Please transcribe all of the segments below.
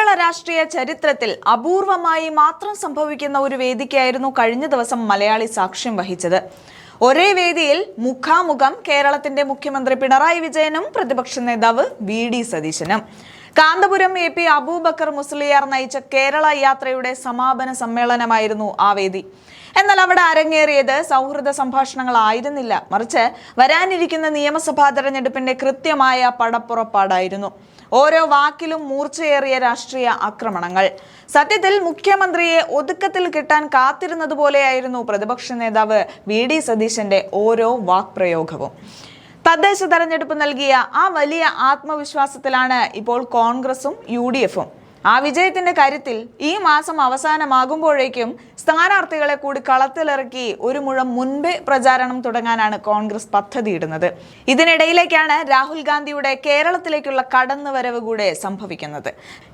കേരള രാഷ്ട്രീയ ചരിത്രത്തിൽ അപൂർവമായി മാത്രം സംഭവിക്കുന്ന ഒരു വേദിക്കായിരുന്നു കഴിഞ്ഞ ദിവസം മലയാളി സാക്ഷ്യം വഹിച്ചത്. ഒരേ വേദിയിൽ മുഖാമുഖം കേരളത്തിന്റെ മുഖ്യമന്ത്രി പിണറായി വിജയനും പ്രതിപക്ഷ നേതാവ് വി.ഡി. സതീശനും. കാന്തപുരം എ.പി. അബൂബക്കർ മുസ്ലിയാർ നയിച്ച കേരള യാത്രയുടെ സമാപന സമ്മേളനമായിരുന്നു ആ വേദി. എന്നാൽ അവിടെ അരങ്ങേറിയത് സൗഹൃദ സംഭാഷണങ്ങളായിരുന്നില്ല, മറിച്ച് വരാനിരിക്കുന്ന നിയമസഭാ തെരഞ്ഞെടുപ്പിന്റെ കൃത്യമായ പടപ്പുറപ്പാടായിരുന്നു. ഓരോ വാക്കിലും മൂർച്ചയേറിയ രാഷ്ട്രീയ ആക്രമണങ്ങൾ. സത്യത്തിൽ മുഖ്യമന്ത്രിയെ ഒതുക്കത്തിൽ കിട്ടാൻ കാത്തിരുന്നതുപോലെയായിരുന്നു പ്രതിപക്ഷ നേതാവ് വി.ഡി. സതീശന്റെ ഓരോ വാക്പ്രയോഗവും. തദ്ദേശ തെരഞ്ഞെടുപ്പ് നൽകിയ ആ വലിയ ആത്മവിശ്വാസത്തിലാണ് ഇപ്പോൾ കോൺഗ്രസും യു.ഡി.എഫും. ആ വിജയത്തിന്റെ കരുത്തിൽ ഈ മാസം അവസാനമാകുമ്പോഴേക്കും സ്ഥാനാർത്ഥികളെ കൂടി കളത്തിലിറക്കി ഒരു മുഴം മുൻപേ പ്രചാരണം തുടങ്ങാനാണ് കോൺഗ്രസ് പദ്ധതിയിടുന്നത്. ഇതിനിടയിലേക്കാണ് രാഹുൽ ഗാന്ധിയുടെ കേരളത്തിലേക്കുള്ള കടന്നുവരവ് കൂടെ സംഭവിക്കുന്നത്.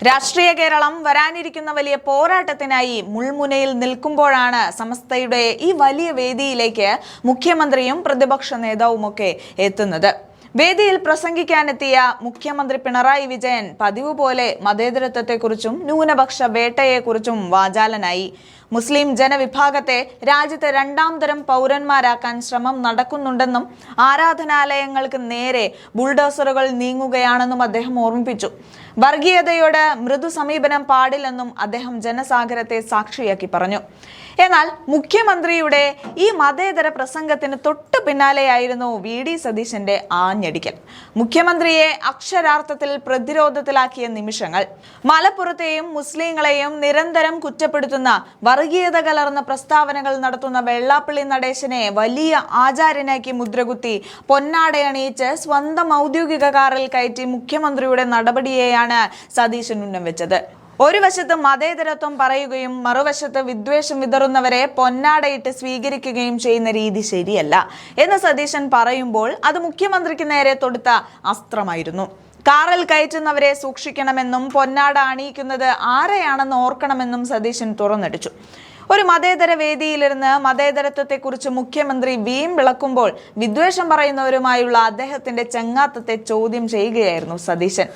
രാഷ്ട്രീയ കേരളം വരാനിരിക്കുന്ന വലിയ പോരാട്ടത്തിനായി മുൾമുനയിൽ നിൽക്കുമ്പോഴാണ് സമസ്തയുടെ ഈ വലിയ വേദിയിലേക്ക് മുഖ്യമന്ത്രിയും പ്രതിപക്ഷ നേതാവുമൊക്കെ എത്തുന്നത്. വേദിയിൽ പ്രസംഗിക്കാനെത്തിയ മുഖ്യമന്ത്രി പിണറായി വിജയൻ പതിവ് പോലെ മതേതരത്വത്തെക്കുറിച്ചും ന്യൂനപക്ഷ വേട്ടയെക്കുറിച്ചും വാചാലനായി. മുസ്ലിം ജനവിഭാഗത്തെ രാജ്യത്തെ രണ്ടാം തരം പൗരന്മാരാക്കാൻ ശ്രമം നടക്കുന്നുണ്ടെന്നും ആരാധനാലയങ്ങൾക്ക് നേരെ ബുൾഡോസറുകൾ നീങ്ങുകയാണെന്നും അദ്ദേഹം ഓർമ്മിപ്പിച്ചു. വർഗീയതയോട് മൃദു സമീപനം പാടില്ലെന്നും അദ്ദേഹം ജനസാഗരത്തെ സാക്ഷിയാക്കി പറഞ്ഞു. എന്നാൽ മുഖ്യമന്ത്രിയുടെ ഈ മതേതര പ്രസംഗത്തിന് തൊട്ടു പിന്നാലെയായിരുന്നു വി.ഡി. സതീശന്റെ ആഞ്ഞടിക്കൽ. മുഖ്യമന്ത്രിയെ അക്ഷരാർത്ഥത്തിൽ പ്രതിരോധത്തിലാക്കിയ നിമിഷങ്ങൾ. മലപ്പുറത്തെയും മുസ്ലിങ്ങളെയും നിരന്തരം കുറ്റപ്പെടുത്തുന്ന വർഗീയത കലർന്ന പ്രസ്താവനകൾ നടത്തുന്ന വെള്ളാപ്പള്ളി നടേശനെ വലിയ ആചാര്യനാക്കി മുദ്രകുത്തി പൊന്നാടയണിയിച്ച് സ്വന്തം ഔദ്യോഗിക കാറിൽ കയറ്റി മുഖ്യമന്ത്രിയുടെ നടപടിയെയാണ് സതീശൻ ഉന്നം വെച്ചത്. ഒരു വശത്ത് മതേതരത്വം പറയുകയും മറുവശത്ത് വിദ്വേഷം വിതറുന്നവരെ പൊന്നാടയിട്ട് സ്വീകരിക്കുകയും ചെയ്യുന്ന രീതി ശരിയല്ല എന്ന് സതീശൻ പറയുമ്പോൾ അത് മുഖ്യമന്ത്രിക്ക് നേരെ തൊടുത്ത അസ്ത്രമായിരുന്നു. കാറിൽ കയറ്റുന്നവരെ സൂക്ഷിക്കണമെന്നും പൊന്നാട അണിയിക്കുന്നത് ആരെയാണെന്ന് ഓർക്കണമെന്നും സതീശൻ തുറന്നടിച്ചു. ഒരു മതേതര വേദിയിലിരുന്ന് മതേതരത്വത്തെക്കുറിച്ച് മുഖ്യമന്ത്രി വീം വിളക്കുമ്പോൾ വിദ്വേഷം പറയുന്നവരുമായുള്ള അദ്ദേഹത്തിന്റെ ചങ്ങാത്തത്തെ ചോദ്യം ചെയ്യുകയായിരുന്നു സതീശൻ.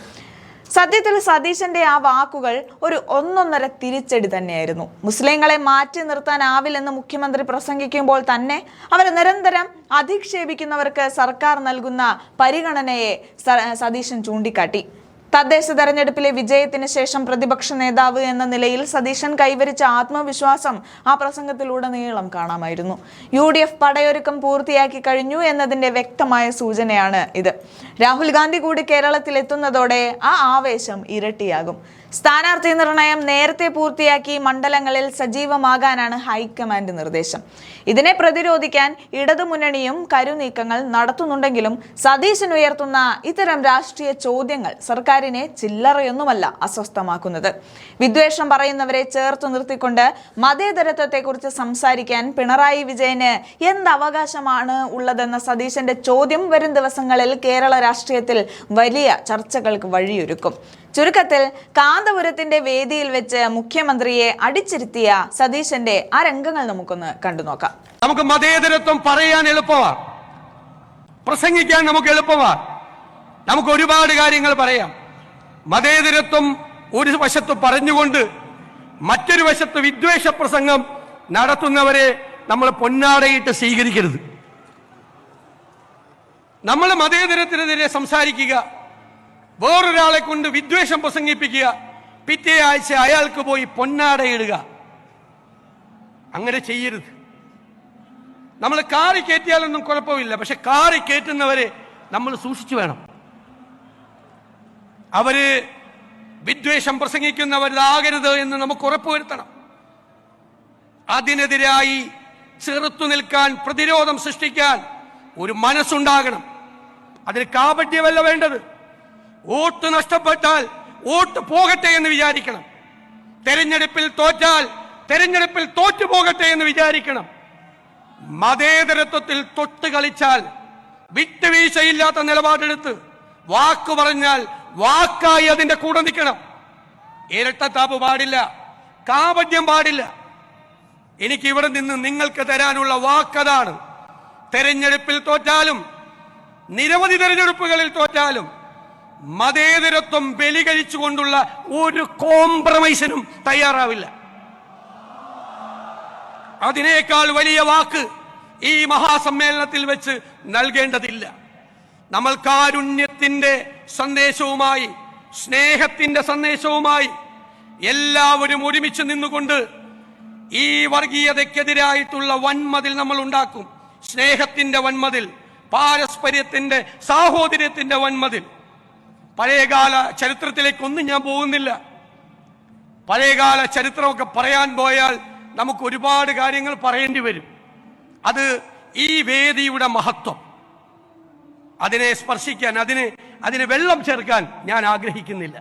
സത്യത്തിൽ സതീശന്റെ ആ വാക്കുകൾ ഒരു ഒന്നൊന്നര തിരിച്ചടി തന്നെയായിരുന്നു. മുസ്ലിങ്ങളെ മാറ്റി നിർത്താനാവില്ലെന്ന് മുഖ്യമന്ത്രി പ്രസംഗിക്കുമ്പോൾ തന്നെ അവരെ നിരന്തരം അധിക്ഷേപിക്കുന്നവർക്ക് സർക്കാർ നൽകുന്ന പരിഗണനയെ സതീശൻ ചൂണ്ടിക്കാട്ടി. തദ്ദേശ തെരഞ്ഞെടുപ്പിലെ വിജയത്തിന് ശേഷം പ്രതിപക്ഷ നേതാവ് എന്ന നിലയിൽ സതീശൻ കൈവരിച്ച ആത്മവിശ്വാസം ആ പ്രസംഗത്തിലുടനീളം കാണാമായിരുന്നു. യു.ഡി.എഫ് പടയൊരുക്കം പൂർത്തിയാക്കി കഴിഞ്ഞു എന്നതിന്റെ വ്യക്തമായ സൂചനയാണ് ഇത്. രാഹുൽ ഗാന്ധി കൂടി കേരളത്തിൽ എത്തുന്നതോടെ ആ ആവേശം ഇരട്ടിയാകും. സ്ഥാനാർത്ഥി നിർണയം നേരത്തെ പൂർത്തിയാക്കി മണ്ഡലങ്ങളിൽ സജീവമാകാനാണ് ഹൈക്കമാൻഡ് നിർദ്ദേശം. ഇതിനെ പ്രതിരോധിക്കാൻ ഇടതുമുന്നണിയും കരുനീക്കങ്ങൾ നടത്തുന്നുണ്ടെങ്കിലും സതീശൻ ഉയർത്തുന്ന ഇത്തരം രാഷ്ട്രീയ ചോദ്യങ്ങൾ സർക്കാരിനെ ചില്ലറയൊന്നുമല്ല അസ്വസ്ഥമാക്കുന്നത്. വിദ്വേഷം പറയുന്നവരെ ചേർത്ത് നിർത്തിക്കൊണ്ട് മതേതരത്വത്തെക്കുറിച്ച് സംസാരിക്കാൻ പിണറായി വിജയന് എന്ത് അവകാശമാണ് ഉള്ളതെന്ന സതീശന്റെ ചോദ്യം വരും ദിവസങ്ങളിൽ കേരള രാഷ്ട്രീയത്തിൽ വലിയ ചർച്ചകൾക്ക് വഴിയൊരുക്കും. ചുരുക്കത്തിൽ കാന്തപുരത്തിന്റെ വേദിയിൽ വെച്ച് മുഖ്യമന്ത്രിയെ അടിച്ചിരുത്തിയ സതീശന്റെ ആ രംഗങ്ങൾ നമുക്കൊന്ന് കണ്ടു നോക്കാം. നമുക്ക് മതേതരത്വം പറയാൻ എളുപ്പമാണ്, പ്രസംഗിക്കാൻ നമുക്ക് എളുപ്പമാണ്. നമുക്ക് ഒരുപാട് കാര്യങ്ങൾ പറയാം. മതേതരത്വം ഒരു വശത്ത് പറഞ്ഞുകൊണ്ട് മറ്റൊരു വശത്ത് വിദ്വേഷ പ്രസംഗം നടത്തുന്നവരെ നമ്മൾ പൊന്നാടയിട്ട് സ്വീകരിക്കരുത്. നമ്മൾ മതേതരത്തിനെതിരെ സംസാരിക്കുക, വേറൊരാളെ കൊണ്ട് വിദ്വേഷം പ്രസംഗിപ്പിക്കുക, പിറ്റേ ആഴ്ച അയാൾക്ക് പോയി പൊന്നാടയിടുക, അങ്ങനെ ചെയ്യരുത്. നമ്മൾ കാറി കയറ്റിയാലൊന്നും കുഴപ്പമില്ല, പക്ഷെ കാറി കയറ്റുന്നവരെ നമ്മൾ സൂക്ഷിച്ചു വേണം. അവര് വിദ്വേഷം പ്രസംഗിക്കുന്നവരാകരുത് എന്ന് നമുക്ക് ഉറപ്പുവരുത്തണം. അതിനെതിരായി ചെറുത്തു നിൽക്കാൻ, പ്രതിരോധം സൃഷ്ടിക്കാൻ ഒരു മനസ്സുണ്ടാകണം. അതിന് കാപട്യമല്ല വേണ്ടത്. വോട്ട് നഷ്ടപ്പെട്ടാൽ വോട്ട് പോകട്ടെ എന്ന് വിചാരിക്കണം. തെരഞ്ഞെടുപ്പിൽ തോറ്റാൽ തെരഞ്ഞെടുപ്പിൽ തോറ്റു പോകട്ടെ എന്ന് വിചാരിക്കണം. മതേതരത്വത്തിൽ തൊട്ട് കളിച്ചാൽ, വിട്ടുവീഴ്ചയില്ലാത്ത നിലപാടെടുത്ത് വാക്ക് പറഞ്ഞാൽ വാക്കായി അതിന്റെ കൂടെ നിൽക്കണം. ഇരട്ടത്താപ്പ് പാടില്ല, കാപട്യം പാടില്ല. എനിക്ക് ഇവിടെ നിന്ന് നിങ്ങൾക്ക് തരാനുള്ള വാക്കതാണ്. തെരഞ്ഞെടുപ്പിൽ തോറ്റാലും നിരവധി തെരഞ്ഞെടുപ്പുകളിൽ തോറ്റാലും മതേതരത്വം ബലികഴിച്ചുകൊണ്ടുള്ള ഒരു കോംപ്രമൈസിനും തയ്യാറാവില്ല. അതിനേക്കാൾ വലിയ വാക്ക് ഈ മഹാസമ്മേളനത്തിൽ വെച്ച് നൽകേണ്ടതില്ല. നമ്മൾ കാരുണ്യത്തിന്റെ സന്ദേശവുമായി, സ്നേഹത്തിന്റെ സന്ദേശവുമായി എല്ലാവരും ഒരുമിച്ച് നിന്നുകൊണ്ട് ഈ വർഗീയതയ്ക്കെതിരായിട്ടുള്ള വൻമതിൽ നമ്മൾ ഉണ്ടാക്കും. സ്നേഹത്തിന്റെ വൻമതിൽ, പാരസ്പര്യത്തിന്റെ, സാഹോദര്യത്തിന്റെ വൻമതിൽ. പഴയകാല ചരിത്രത്തിലേക്കൊന്നും ഞാൻ പോകുന്നില്ല. പഴയകാല ചരിത്രമൊക്കെ പറയാൻ പോയാൽ നമുക്ക് ഒരുപാട് കാര്യങ്ങൾ പറയേണ്ടി വരും. അത് ഈ വേദിയുടെ മഹത്വം, അതിനെ സ്പർശിക്കാൻ, അതിന് വെള്ളം ചേർക്കാൻ ഞാൻ ആഗ്രഹിക്കുന്നില്ല.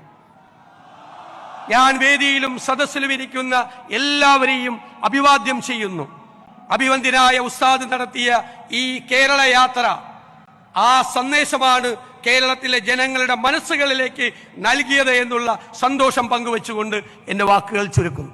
ഞാൻ വേദിയിലും സദസ്സിലും ഇരിക്കുന്ന എല്ലാവരെയും അഭിവാദ്യം ചെയ്യുന്നു. അഭിവന്ദ്യനായ ഉസ്താദ് നടത്തിയ ഈ കേരള യാത്ര, ആ സന്ദേശമാണ് കേരളത്തിലെ ജനങ്ങളുടെ മനസ്സുകളിലേക്ക് നൽകിയത് എന്നുള്ള സന്തോഷം പങ്കുവെച്ചുകൊണ്ട് എന്റെ വാക്കുകൾ ചുരുക്കുന്നു.